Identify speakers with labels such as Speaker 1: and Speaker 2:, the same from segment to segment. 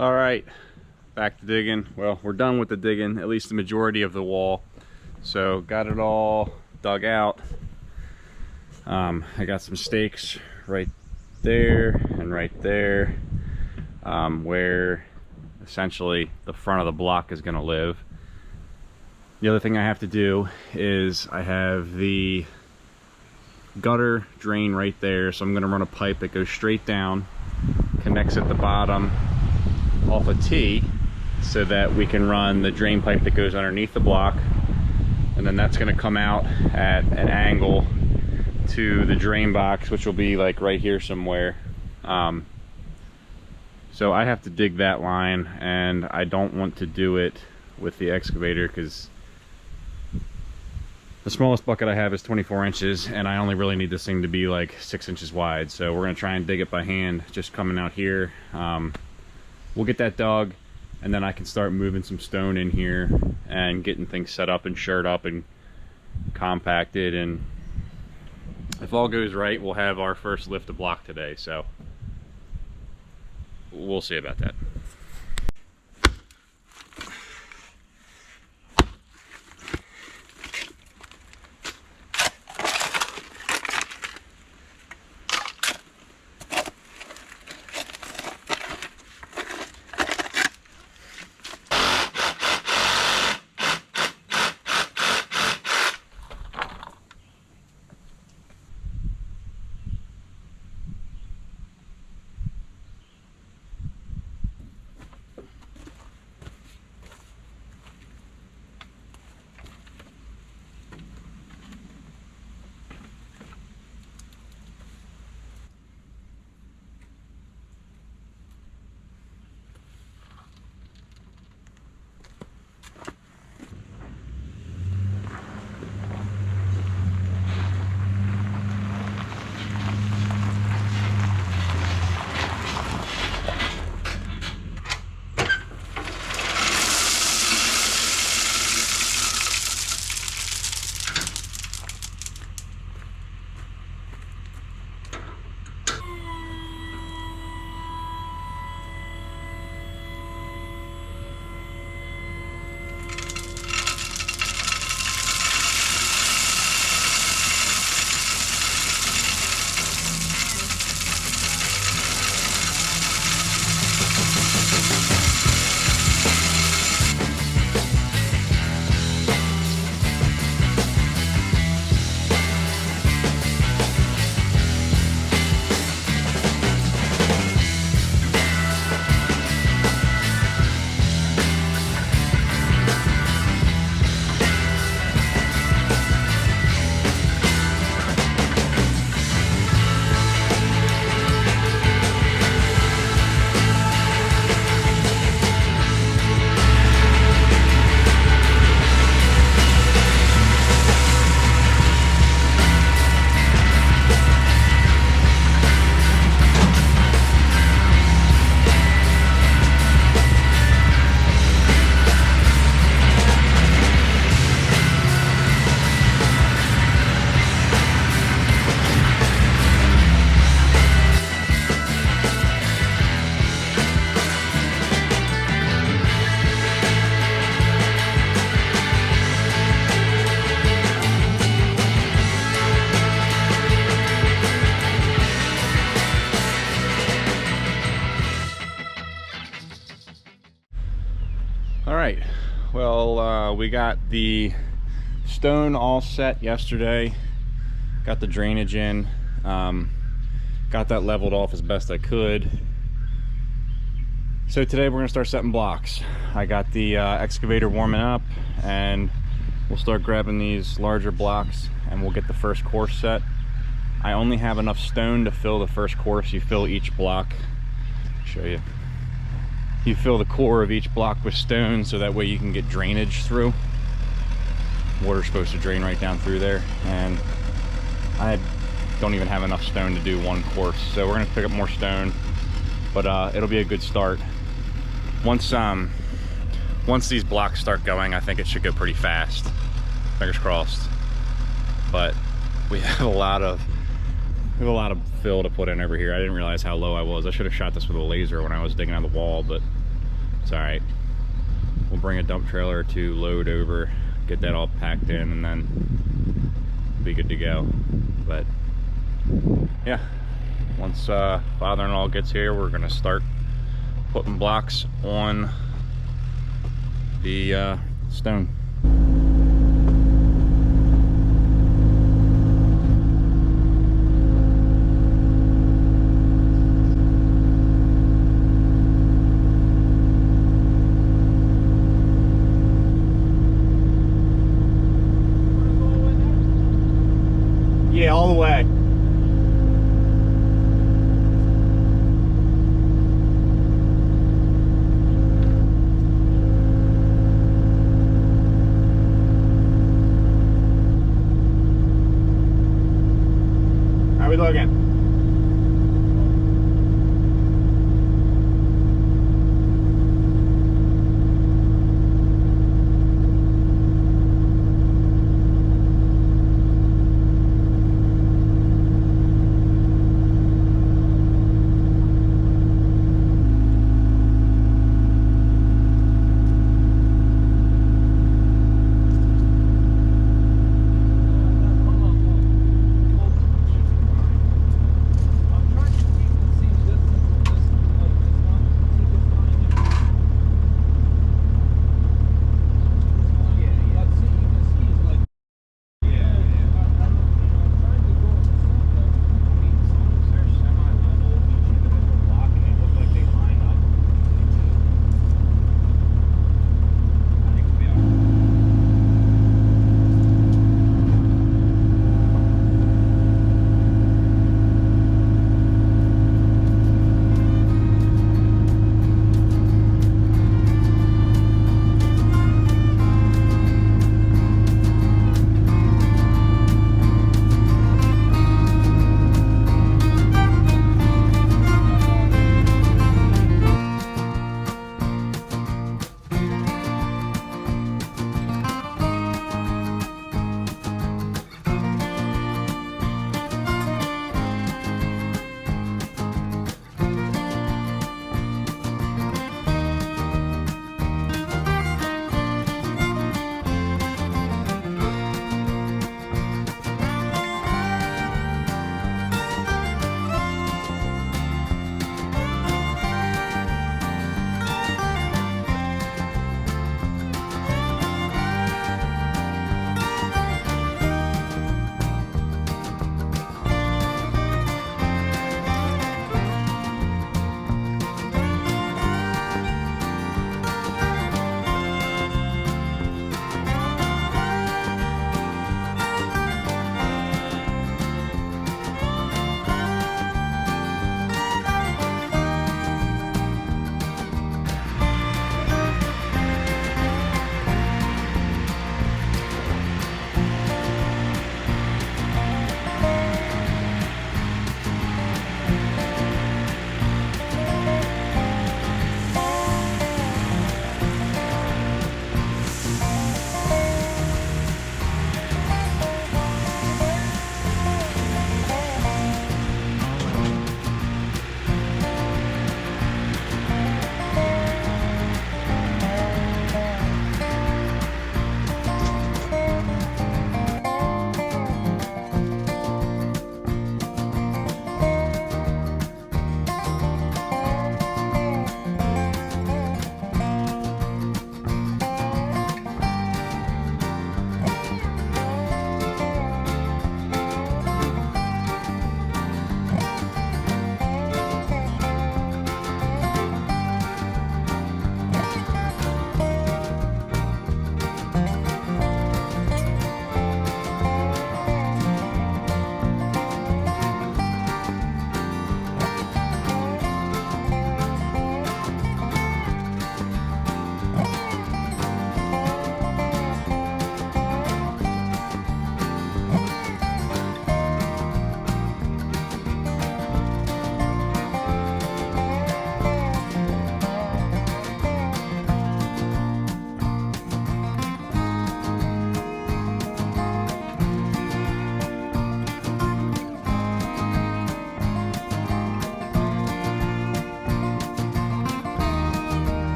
Speaker 1: All right, back to digging. Well, we're done with the digging, at least the majority of the wall. So got it all dug out. I got some stakes right there and right there, where essentially the front of the block is going to live. The other thing I have to do is I have the gutter drain right there, so I'm going to run a pipe that goes straight down, connects at the bottom off a T, so that we can run the drain pipe that goes underneath the block, and then that's going to come out at an angle to the drain box, which will be like right here somewhere. So I have to dig that line, and I don't want to do it with the excavator because the smallest bucket I have is 24 inches, and I only really need this thing to be like 6 inches wide. So we're gonna try and dig it by hand, just coming out here. We'll get that dug, and then I can start moving some stone in here and getting things set up and shored up and compacted. And if all goes right, we'll have our first lift of block today. So we'll see about that. All right, well, we got the stone all set yesterday, got the drainage in, got that leveled off as best I could. So today we're gonna start setting blocks. I got the excavator warming up, and we'll start grabbing these larger blocks and we'll get the first course set. I only have enough stone to fill the first course. You fill each block, I'll show you. You fill the core of each block with stone, so that way you can get drainage through. Water's supposed to drain right down through there, and I don't even have enough stone to do one course. So we're gonna pick up more stone, but it'll be a good start. Once these blocks start going, I think it should go pretty fast. Fingers crossed. But we have a lot of fill to put in over here. I didn't realize how low I was. I should have shot this with a laser when I was digging on the wall, but it's all right. We'll bring a dump trailer or two, load over, get that all packed in, and then be good to go. But yeah, once father-in-law gets here, we're gonna start putting blocks on the stone. Yeah, all the way.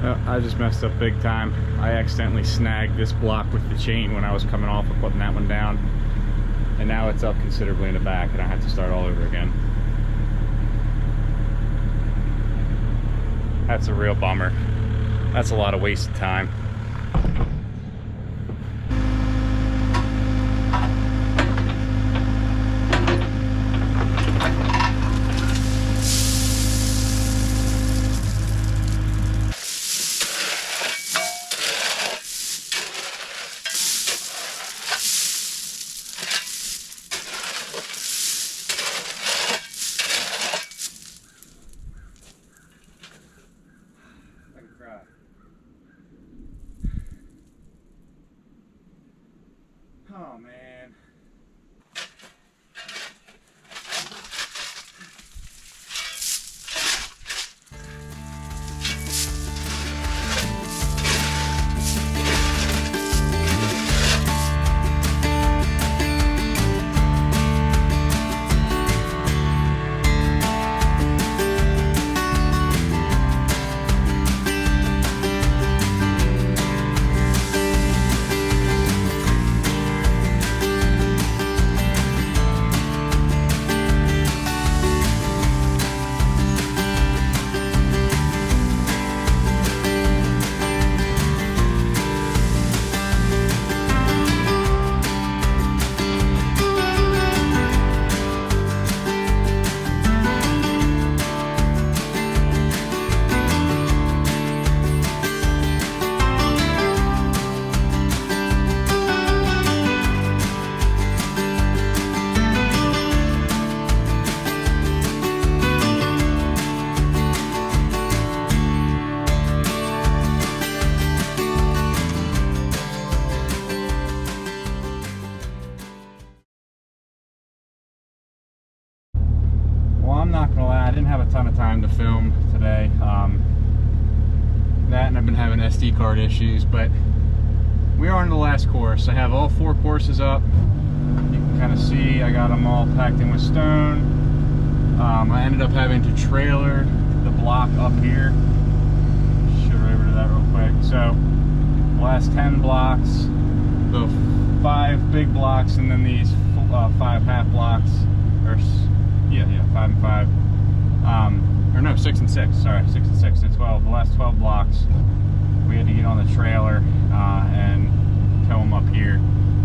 Speaker 1: I just messed up big time. I accidentally snagged this block with the chain when I was coming off of putting that one down. And now it's up considerably in the back and I have to start all over again. That's a real bummer. That's a lot of wasted time. Oh man. I'm not gonna lie, I didn't have a ton of time to film today. That and I've been having SD card issues, but we are on the last course. I have all 4 courses up. You can kind of see I got them all packed in with stone. I ended up having to trailer the block up here. Shoot right over to that real quick. So the last 10 blocks, the 5 big blocks, and then these 5 half blocks, or yeah, 5 and 5. Or no, 6 and 6. Sorry, 6 and 6 and 12. The last 12 blocks, we had to get on the trailer and tow them up here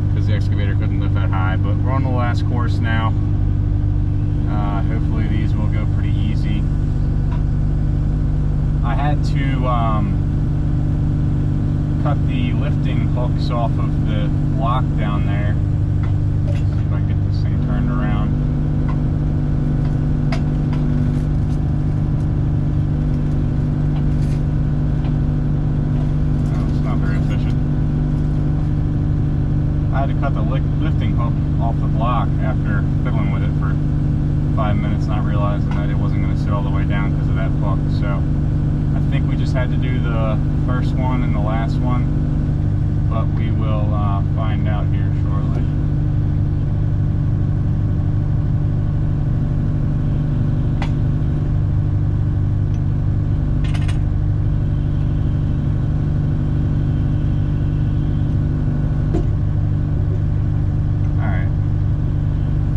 Speaker 1: because the excavator couldn't lift that high. But we're on the last course now. Hopefully these will go pretty easy. I had to cut the lifting hooks off of the block down there. Let's see if I can get this thing turned around. I had to cut the lifting hook off the block after fiddling with it for 5 minutes, not realizing that it wasn't going to sit all the way down because of that hook. So I think we just had to do the first one and the last one, but we will find out here shortly.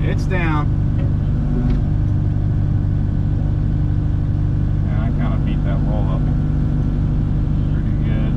Speaker 1: It's down. And I kind of beat that wall up pretty good.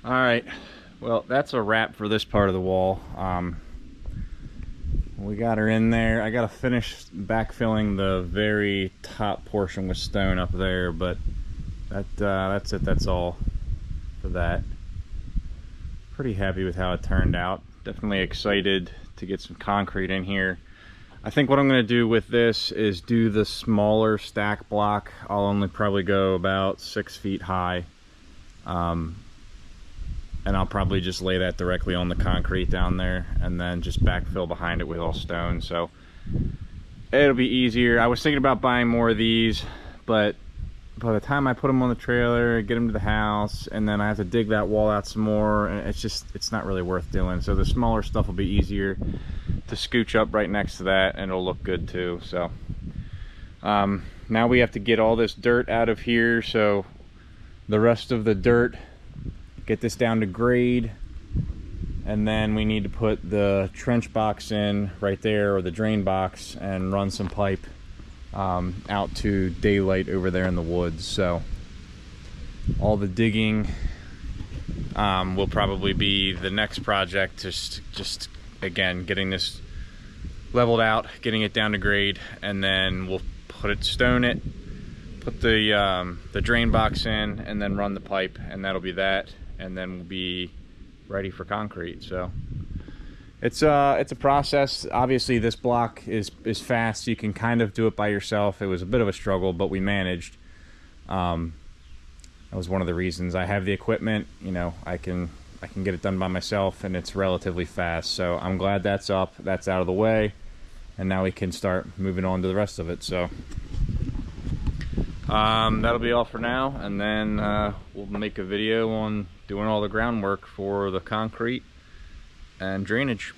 Speaker 1: All right, well, that's a wrap for this part of the wall. We got her in there. I got to finish backfilling the very top portion with stone up there, but that's it. That's all for that. Pretty happy with how it turned out. Definitely excited to get some concrete in here. I think what I'm going to do with this is do the smaller stack block. I'll only probably go about 6 feet high. And I'll probably just lay that directly on the concrete down there and then just backfill behind it with all stone. So it'll be easier. I was thinking about buying more of these, but by the time I put them on the trailer, get them to the house, and then I have to dig that wall out some more, and it's not really worth doing. So the smaller stuff will be easier to scooch up right next to that, and it'll look good too. So now we have to get all this dirt out of here, so the rest of the dirt, get this down to grade, and then we need to put the trench box in right there, or the drain box, and run some pipe out to daylight over there in the woods. So all the digging will probably be the next project, just again getting this leveled out, getting it down to grade, and then we'll stone it, put the drain box in, and then run the pipe, and that'll be that, and then we'll be ready for concrete. So it's a process. Obviously this block is fast. You can kind of do it by yourself. It was a bit of a struggle, but we managed. That was one of the reasons. I have the equipment, you know, I can get it done by myself, and it's relatively fast. So I'm glad that's up, that's out of the way, and now we can start moving on to the rest of it. So that'll be all for now, and then we'll make a video on doing all the groundwork for the concrete and drainage.